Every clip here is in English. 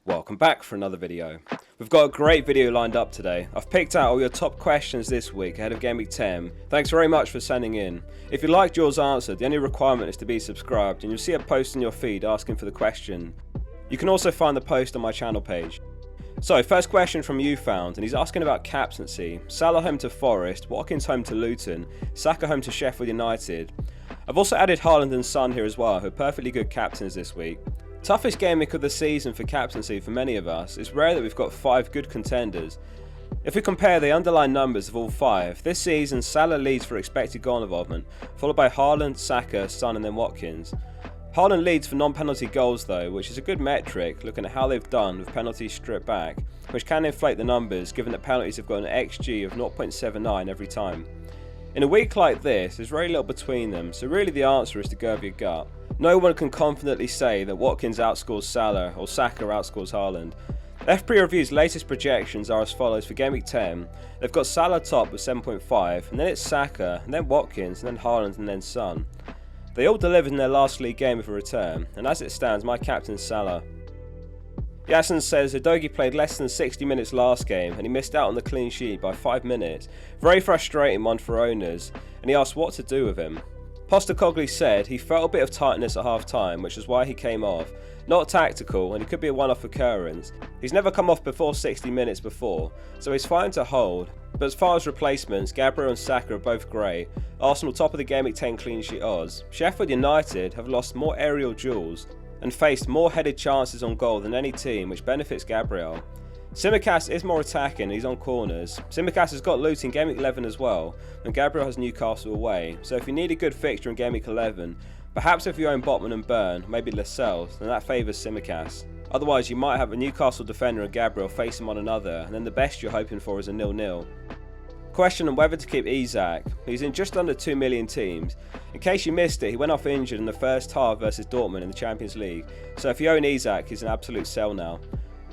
Welcome back for another video. We've got a great video lined up today. I've picked out all your top questions this week ahead of Gameweek 10. Thanks very much for sending in. If you liked yours answered, the only requirement is to be subscribed and you'll see a post in your feed asking for the question. You can also find the post on my channel page. So, first question from YouFound, and he's asking about captaincy. Salah home to Forest, Watkins home to Luton, Saka home to Sheffield United. I've also added Haaland and Son here as well, who are perfectly good captains this week. Toughest game week of the season for captaincy for many of us. It's rare that we've got 5 good contenders. If we compare the underlying numbers of all 5, this season Salah leads for expected goal involvement, followed by Haaland, Saka, Son and then Watkins. Haaland leads for non-penalty goals though, which is a good metric looking at how they've done with penalties stripped back, which can inflate the numbers given that penalties have got an XG of 0.79 every time. In a week like this, there's very little between them, so really the answer is to go with your gut. No one can confidently say that Watkins outscores Salah or Saka outscores Haaland. FPL Review's latest projections are as follows for Gameweek 10. They've got Salah top with 7.5, and then it's Saka, and then Watkins, and then Haaland, and then Son. They all delivered in their last league game with a return, and as it stands, my captain's Salah. Yasin says Udogie played less than 60 minutes last game and he missed out on the clean sheet by 5 minutes. Very frustrating one for owners, and he asked what to do with him. Postecoglou said he felt a bit of tightness at half time, which is why he came off. Not tactical, and it could be a one-off occurrence. He's never come off before 60 minutes before, so he's fine to hold. But as far as replacements, Gabriel and Saka are both great. Arsenal top of the Gameweek 10 clean sheet odds. Sheffield United have lost more aerial duels and faced more headed chances on goal than any team, which benefits Gabriel. Tsimikas is more attacking and he's on corners. Tsimikas has got Luton in Gameweek 11 as well, and Gabriel has Newcastle away, so if you need a good fixture in Gameweek 11, perhaps if you own Botman and Burn, maybe Lascelles, then that favours Tsimikas. Otherwise you might have a Newcastle defender and Gabriel facing one another, and then the best you're hoping for is a 0-0. Question on whether to keep Isak. He's in just under 2 million teams. In case you missed it, he went off injured in the first half versus Dortmund in the Champions League, so if you own Isak, he's an absolute sell now.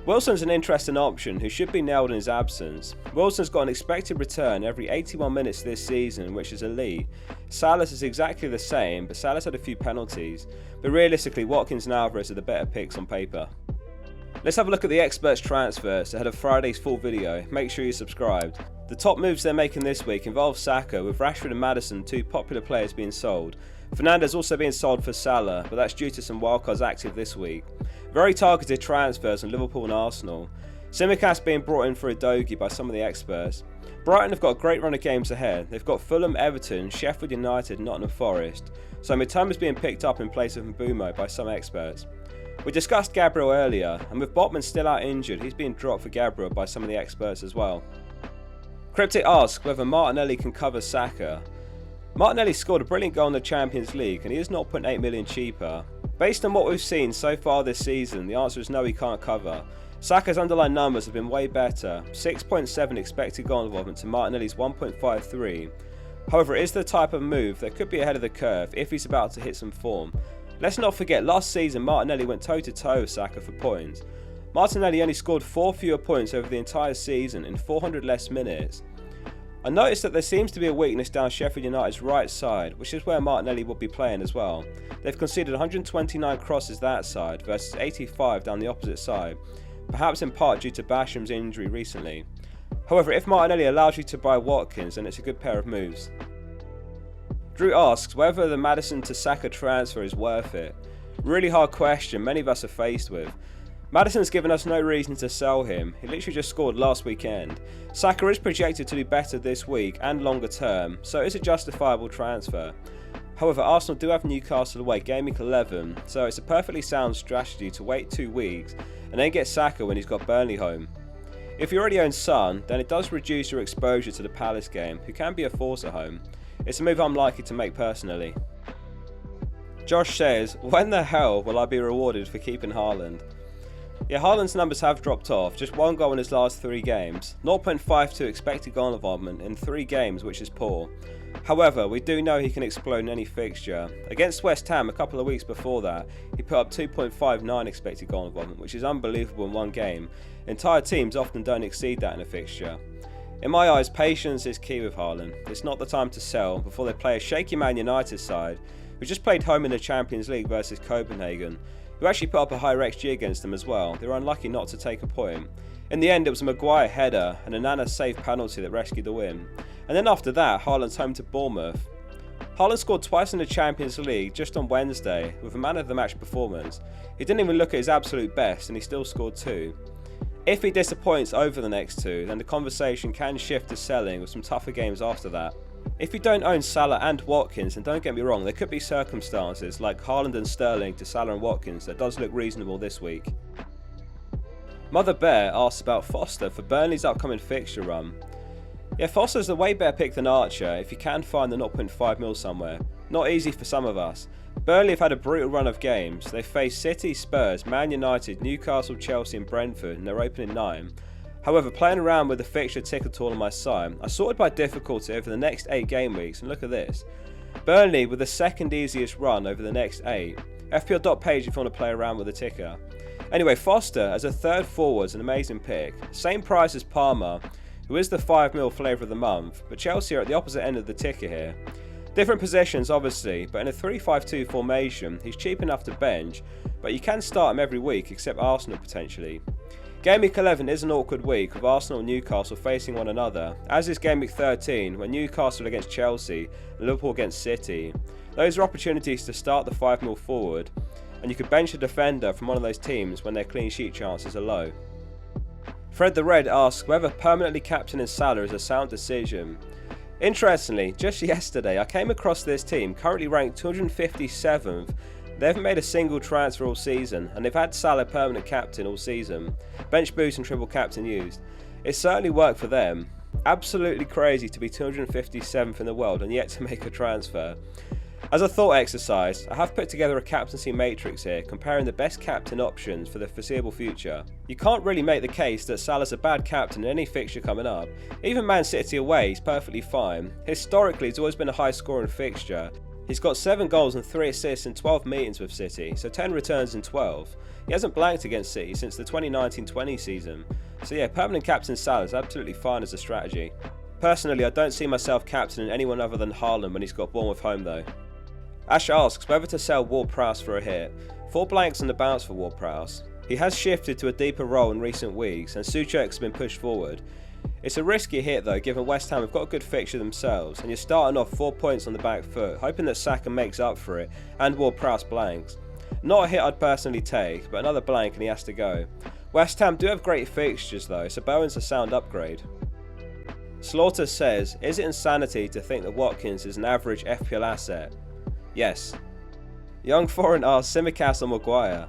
Wilson's an interesting option who should be nailed in his absence. Wilson's got an expected return every 81 minutes this season, which is elite. Salah's is exactly the same, but Salah's had a few penalties, but realistically Watkins and Alvarez are the better picks on paper. Let's have a look at the experts' transfers ahead of Friday's full video. Make sure you're subscribed. The top moves they're making this week involve Saka, with Rashford and Maddison, 2 popular players, being sold. Fernandes also being sold for Salah, but that's due to some wildcards active this week. Very targeted transfers on Liverpool and Arsenal. Tsimikas being brought in for Udogie by some of the experts. Brighton have got a great run of games ahead. They've got Fulham, Everton, Sheffield United, Nottingham Forest. So Mitoma's being picked up in place of Mbeumo by some experts. We discussed Gabriel earlier, and with Botman still out injured, he's being dropped for Gabriel by some of the experts as well. Cryptic asks whether Martinelli can cover Saka. Martinelli scored a brilliant goal in the Champions League and he is 0.8 million cheaper. Based on what we've seen so far this season, the answer is no, he can't cover. Saka's underlying numbers have been way better, 6.7 expected goal involvement to Martinelli's 1.53. However, it is the type of move that could be ahead of the curve if he's about to hit some form. Let's not forget, last season Martinelli went toe-to-toe with Saka for points. Martinelli only scored 4 fewer points over the entire season in 400 less minutes. I noticed that there seems to be a weakness down Sheffield United's right side, which is where Martinelli will be playing as well. They've conceded 129 crosses that side versus 85 down the opposite side, perhaps in part due to Basham's injury recently. However, if Martinelli allows you to buy Watkins, then it's a good pair of moves. Drew asks whether the Maddison to Saka transfer is worth it. Really hard question many of us are faced with. Maddison's given us no reason to sell him, he literally just scored last weekend. Saka is projected to do better this week and longer term, so it's a justifiable transfer. However, Arsenal do have Newcastle away Gameweek 11, so it's a perfectly sound strategy to wait 2 weeks and then get Saka when he's got Burnley home. If you already own Son, then it does reduce your exposure to the Palace game, who can be a force at home. It's a move I'm likely to make personally. Josh says, when the hell will I be rewarded for keeping Haaland? Yeah, Haaland's numbers have dropped off, just 1 goal in his last 3 games, 0.52 expected goal involvement in 3 games, which is poor. However, we do know he can explode in any fixture. Against West Ham a couple of weeks before that, he put up 2.59 expected goal involvement, which is unbelievable in 1 game. Entire teams often don't exceed that in a fixture. In my eyes, patience is key with Haaland. It's not the time to sell before they play a shaky Man United side, who just played home in the Champions League versus Copenhagen, who actually put up a higher XG against them as well. They were unlucky not to take a point. In the end, it was a Maguire header and a Nana safe penalty that rescued the win. And then after that, Haaland's home to Bournemouth. Haaland scored twice in the Champions League just on Wednesday with a man of the match performance. He didn't even look at his absolute best and he still scored 2. If he disappoints over the next 2, then the conversation can shift to selling with some tougher games after that. If you don't own Salah and Watkins, then don't get me wrong, there could be circumstances like Haaland and Sterling to Salah and Watkins that does look reasonable this week. Mother Bear asks about Foster for Burnley's upcoming fixture run. Yeah, Foster's a way better pick than Archer if you can find the 0.5 mil somewhere. Not easy for some of us. Burnley have had a brutal run of games. They've faced City, Spurs, Man United, Newcastle, Chelsea and Brentford in their opening 9. However, playing around with the fixture ticker tool on my side, I sorted by difficulty over the next 8 game weeks and look at this. Burnley with the second easiest run over the next 8. FPL.page if you want to play around with the ticker. Anyway, Foster as a third forward is an amazing pick. Same price as Palmer, who is the 5 mil flavour of the month, but Chelsea are at the opposite end of the ticker here. Different positions obviously, but in a 3-5-2 formation, he's cheap enough to bench, but you can start him every week except Arsenal potentially. Gameweek 11 is an awkward week with Arsenal and Newcastle facing one another, as is Gameweek 13 when Newcastle against Chelsea and Liverpool against City. Those are opportunities to start the 5 mil forward, and you could bench a defender from one of those teams when their clean sheet chances are low. Fred the Red asks whether permanently captaining Salah is a sound decision. Interestingly, just yesterday I came across this team currently ranked 257th. They haven't made a single transfer all season and they've had Salah permanent captain all season. Bench boost and triple captain used. It certainly worked for them. Absolutely crazy to be 257th in the world and yet to make a transfer. As a thought exercise, I have put together a captaincy matrix here comparing the best captain options for the foreseeable future. You can't really make the case that Salah's a bad captain in any fixture coming up. Even Man City away, he's perfectly fine. Historically, he's always been a high scoring fixture. He's got 7 goals and 3 assists in 12 meetings with City, so 10 returns in 12. He hasn't blanked against City since the 2019-20 season. So yeah, permanent captain Salah is absolutely fine as a strategy. Personally, I don't see myself captaining anyone other than Haaland when he's got Bournemouth home though. Ash asks whether to sell Ward-Prowse for a hit. 4 blanks on the bounce for Ward-Prowse. He has shifted to a deeper role in recent weeks and Souček's been pushed forward. It's a risky hit though given West Ham have got a good fixture themselves and you're starting off 4 points on the back foot, hoping that Saka makes up for it and Ward-Prowse blanks. Not a hit I'd personally take, but another blank and he has to go. West Ham do have great fixtures though, so Bowen's a sound upgrade. Slaughter says, is it insanity to think that Watkins is an average FPL asset? Yes. Young Foreign asks Tsimikas or Maguire.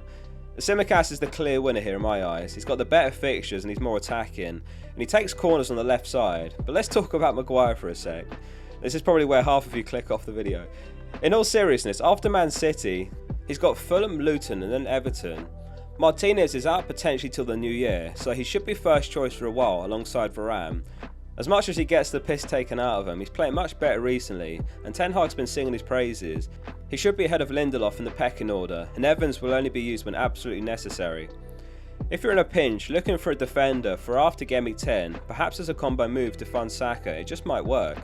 Tsimikas is the clear winner here in my eyes. He's got the better fixtures and he's more attacking, and he takes corners on the left side. But let's talk about Maguire for a sec. This is probably where half of you click off the video. In all seriousness, after Man City, he's got Fulham, Luton and then Everton. Martinez is out potentially till the new year, so he should be first choice for a while alongside Varane. As much as he gets the piss taken out of him, he's playing much better recently, and Ten Hag's been singing his praises. He should be ahead of Lindelof in the pecking order, and Evans will only be used when absolutely necessary. If you're in a pinch, looking for a defender for after Gameweek 10, perhaps as a combo move to fund Saka, it just might work.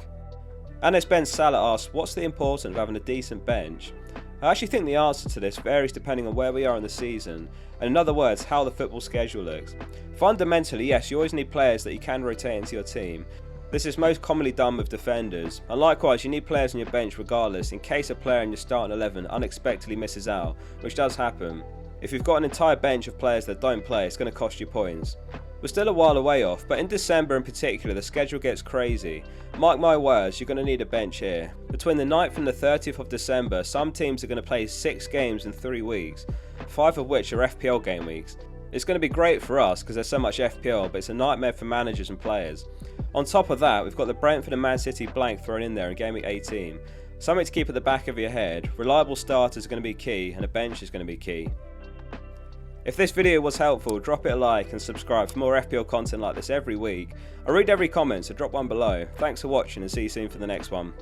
Anis Ben Salah asks, what's the importance of having a decent bench? I actually think the answer to this varies depending on where we are in the season, and in other words, how the football schedule looks. Fundamentally, yes, you always need players that you can rotate into your team. This is most commonly done with defenders, and likewise you need players on your bench regardless in case a player in your starting 11 unexpectedly misses out, which does happen. If you've got an entire bench of players that don't play, it's going to cost you points. We're still a while away off, but in December in particular the schedule gets crazy. Mark my words, you're going to need a bench here. Between the 9th and the 30th of December, some teams are going to play 6 games in 3 weeks, 5 of which are FPL game weeks. It's going to be great for us because there's so much FPL, but it's a nightmare for managers and players. On top of that, we've got the Brentford and Man City blank thrown in there in Gameweek 18. Something to keep at the back of your head. Reliable starters are going to be key, and a bench is going to be key. If this video was helpful, drop it a like and subscribe for more FPL content like this every week. I read every comment, so drop one below. Thanks for watching and see you soon for the next one.